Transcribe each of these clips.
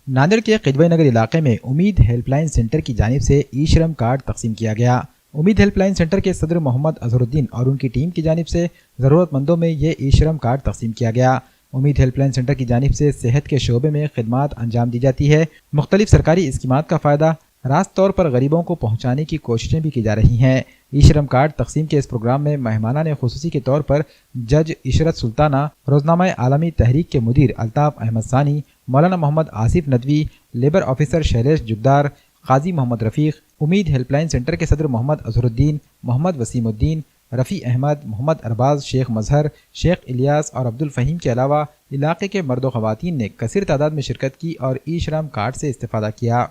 नांदेड़ के किदवई नगर इलाके में उम्मीद हेल्पलाइन सेंटर की जानिब से ई श्रम कार्ड तकसीम किया गया। उम्मीद हेल्पलाइन सेंटर के सदर मोहम्मद अजहरुद्दीन और उनकी टीम की जानिब से ज़रूरतमंदों में ये ई श्रम कार्ड तकसीम किया गया। उम्मीद हेल्पलाइन सेंटर की जानिब से सेहत के शोबे में खिदमात अंजाम दी जाती है। मुख्तलिफ सरकारी स्कीमात का फ़ायदा रास्त तौर पर गरीबों को पहुँचाने की कोशिशें भी की जा रही हैं। ई श्रम कार्ड तकसीम के इस प्रोग्राम में मेहमाना ने खुसूसी के तौर पर जज इशरत सुल्ताना, रोजनामा आलमी तहरीक के मुदीर अल्ताफ अहमद सानी, मौलाना मोहम्मद आसिफ नदवी, लेबर ऑफिसर शैलेश जुगदार, काजी मोहम्मद रफ़ीक, उम्मीद हेल्पलाइन सेंटर के सदर मोहम्मद अजहरुद्दीन, मोहम्मद वसीमुद्दीन, रफ़ी अहमद, मोहम्मद अरबाज, शेख मजहर, शेख इलियास और अब्दुल फ़हीम के अलावा इलाके के मर्द व ख़वातीन ने कसीर तादाद में शिरकत की और ई श्रम कार्ड से इस्तेफ़ादा किया।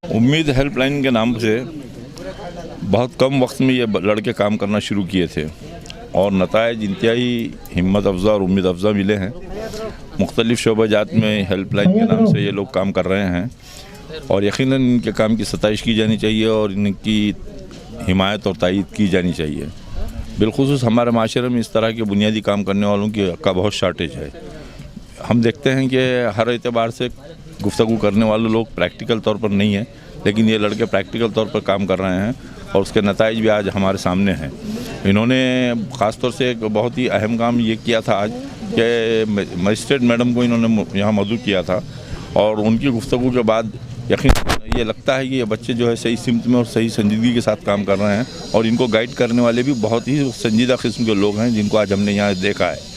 उम्मीद हेल्पलाइन के नाम से बहुत कम वक्त में ये लड़के काम करना शुरू किए थे और नताइज इंतहाई हिम्मत अफ़ज़ा और उम्मीद अफ़ज़ा मिले हैं। मुख्तलिफ़ शोबाजात में हेल्पलाइन के नाम से ये लोग काम कर रहे हैं और यकीनन इनके काम की सताइश की जानी चाहिए और इनकी हिमायत और तायीद की जानी चाहिए। बिलखुसूस हमारे माशरे में इस तरह के बुनियादी काम करने वालों का बहुत शार्टेज है। हम देखते हैं कि हर एतबार से गुफ्तगू करने वाले लोग प्रैक्टिकल तौर पर नहीं हैं, लेकिन ये लड़के प्रैक्टिकल तौर पर काम कर रहे हैं और उसके नताइज भी आज हमारे सामने हैं। इन्होंने ख़ास तौर से एक बहुत ही अहम काम ये किया था आज कि मजिस्ट्रेट मैडम को इन्होंने यहाँ मदऊ किया था और उनकी गुफ्तगू के बाद यकीन ये लगता है कि ये बच्चे जो है सही सिमत में और सही संजीदगी के साथ काम कर रहे हैं और इनको गाइड करने वाले भी बहुत ही संजीदा किस्म के लोग हैं जिनको आज हमने यहाँ देखा है।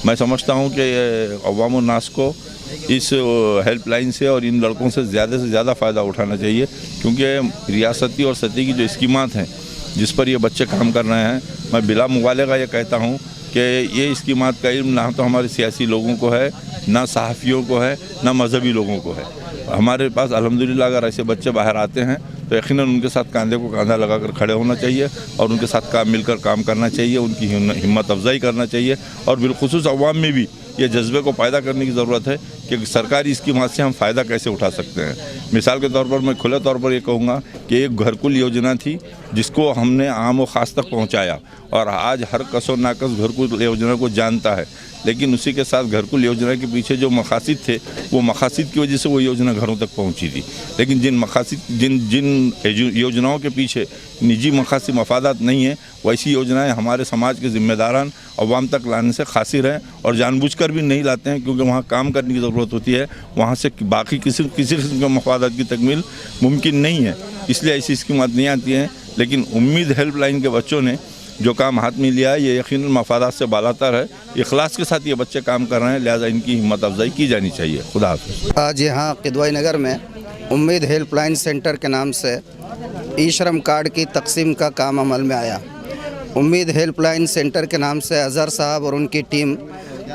मैं समझता हूँ कि अवाम नास को इस हेल्पलाइन से और इन लड़कों से ज़्यादा फ़ायदा उठाना चाहिए, क्योंकि रियासती और सतही की जो स्कीमात हैं जिस पर ये बच्चे काम कर रहे हैं, मैं बिला मुबालगा ये कहता हूँ कि ये स्कीमात का इल्म ना तो हमारे सियासी लोगों को है, ना सहाफ़ियों को है, ना मजहबी लोगों को है। हमारे पास अल्हम्दुलिल्लाह अगर ऐसे बच्चे बाहर आते हैं तो यकीनन उनके साथ कंधे को कंधा लगाकर खड़े होना चाहिए और उनके साथ मिलकर काम करना चाहिए, उनकी हिम्मत अफजाई करना चाहिए और बिलखुसूस अवाम में भी ये जज्बे को पैदा करने की ज़रूरत है कि सरकारी स्कीमात से हम फ़ायदा कैसे उठा सकते हैं। मिसाल के तौर पर मैं खुले तौर पर ये कहूँगा कि एक घरकुल योजना थी जिसको हमने आम व ख़ास तक पहुँचाया और आज हर कस और नाकस घरकुल योजना को जानता है, लेकिन उसी के साथ घरकुल योजना के पीछे जो मकासद थे वो मकासद की वजह से वो योजना घरों तक पहुँची थी। लेकिन जिन योजनाओं के पीछे निजी मकासद मफादात नहीं है, वैसी योजनाएं हमारे समाज के ज़िम्मेदारान अवाम तक लाने से खासिर हैं और जानबूझकर भी नहीं लाते हैं, क्योंकि वहाँ काम करने की ज़रूरत होती है, वहाँ से बाकी किसी किस्म के मफादात की तकमील मुमकिन नहीं है, इसलिए ऐसी स्कीमात नहीं आती हैं। लेकिन उम्मीद हेल्पलाइन के बच्चों ने जो काम हाथ में लिया है ये यकीनन मफादात से बालातर है। इखलास के साथ ये बच्चे काम कर रहे हैं, लिहाजा इनकी हिम्मत अफजाई की जानी चाहिए। खुदा हाफ़िज़। आज यहाँ किदवई नगर में उम्मीद हेल्पलाइन सेंटर के नाम से ई श्रम कार्ड की तकसीम का काम अमल में आया। उम्मीद हेल्पलाइन सेंटर के नाम से अज़हर साहब और उनकी टीम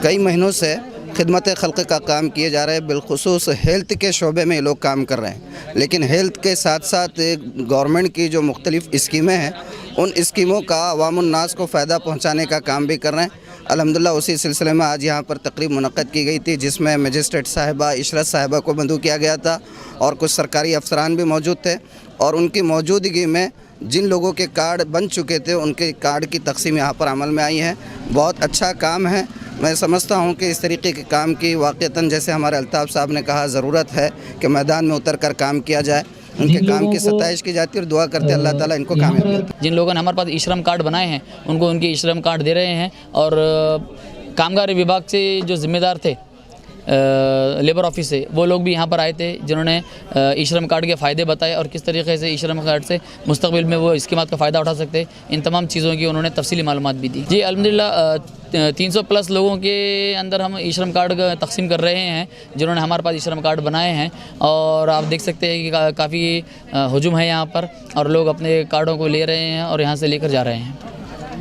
कई महीनों से खिदमत खल्क़ का काम किए जा रहे हैं। बिलखुसूस हेल्थ के शोबे में ये लोग काम कर रहे हैं, लेकिन हेल्थ के साथ साथ गवर्नमेंट की जो मुख्तलिफ़ स्कीमें हैं उन स्कीमों का अवामुन नास को फ़ायदा पहुँचाने का काम भी कर रहे हैं। अल्हम्दुलिल्लाह उसी सिलसिले में आज यहाँ पर तकरीब मुनक़्क़द की गई थी, जिसमें मजिस्ट्रेट साहिबा इशरत साहिबा को मदऊ किया गया था और कुछ सरकारी अफसरान भी मौजूद थे और उनकी मौजूदगी में जिन लोगों के कार्ड बन चुके थे उनके कार्ड की तकसीम यहाँ पर अमल में आई है। बहुत अच्छा काम है। मैं समझता हूँ कि इस तरीके के काम की वाक़तन जैसे हमारे अल्ताफ़ साहब ने कहा ज़रूरत है कि मैदान में उतर कर काम किया जाए, उनके काम की सताइश की जाती है और दुआ करते अल्लाह ताला इनको कामयाबी दें। जिन लोगों ने हमारे पास ई श्रम कार्ड बनाए हैं उनको उनके ई श्रम कार्ड दे रहे हैं और कामगार विभाग से जो ज़िम्मेदार थे लेबर ऑफिस से वो लोग भी यहाँ पर आए थे, जिन्होंने ई श्रम कार्ड के फ़ायदे बताए और किस तरीके से ई श्रम कार्ड से मुस्तक़बिल में वो स्कीमात का फ़ायदा उठा सकते, इन तमाम चीज़ों की उन्होंने तफसीली मालूमात भी दी। जी अल्हम्दुलिल्लाह 300 प्लस लोगों के अंदर हम ई श्रम कार्ड तकसीम कर रहे हैं जिन्होंने हमारे पास ई श्रम कार्ड बनाए हैं और आप देख सकते हैं कि काफ़ी हजूम है यहाँ पर और लोग अपने कार्डों को ले रहे हैं और यहाँ से लेकर जा रहे हैं।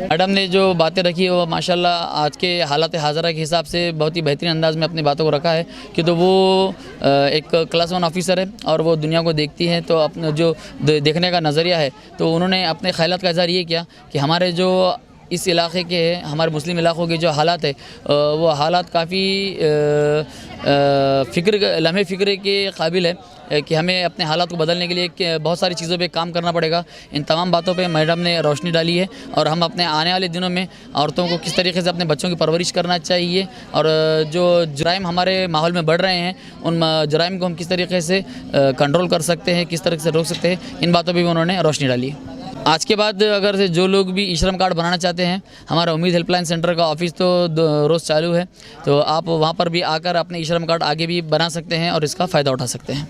मैडम ने जो बातें रखी है वो माशाल्लाह आज के हालात हाज़रा के हिसाब से बहुत ही बेहतरीन अंदाज़ में अपनी बातों को रखा है कि तो वो एक क्लास 1 ऑफिसर है और वो दुनिया को देखती है, तो अपना जो देखने का नज़रिया है तो उन्होंने अपने ख़यालात का इज़हार ये किया कि हमारे जो اس علاقے کے ہمارے مسلم علاقوں کے جو حالات ہے وہ حالات کافی لمحے فکر کے قابل ہے کہ ہمیں اپنے حالات کو بدلنے کے لیے بہت ساری چیزوں پہ کام کرنا پڑے گا. ان تمام باتوں پہ میڈم نے روشنی ڈالی ہے اور ہم اپنے آنے والے دنوں میں عورتوں کو کس طریقے سے اپنے بچوں کی پرورش کرنا چاہیے اور جو جرائم ہمارے ماحول میں بڑھ رہے ہیں ان جرائم کو ہم کس طریقے سے کنٹرول کر سکتے ہیں, کس طریقے سے روک سکتے ہیں, ان باتوں پہ بھی انہوں نے روشنی ڈالی ہے. آج کے بعد اگر جو لوگ بھی ای شرم کارڈ بنانا چاہتے ہیں, ہمارا امید ہیلپ لائن سینٹر کا آفس تو روز چالو ہے, تو آپ وہاں پر بھی آ کر اپنے ای شرم کارڈ آگے بھی بنا سکتے ہیں اور اس کا فائدہ اٹھا سکتے ہیں.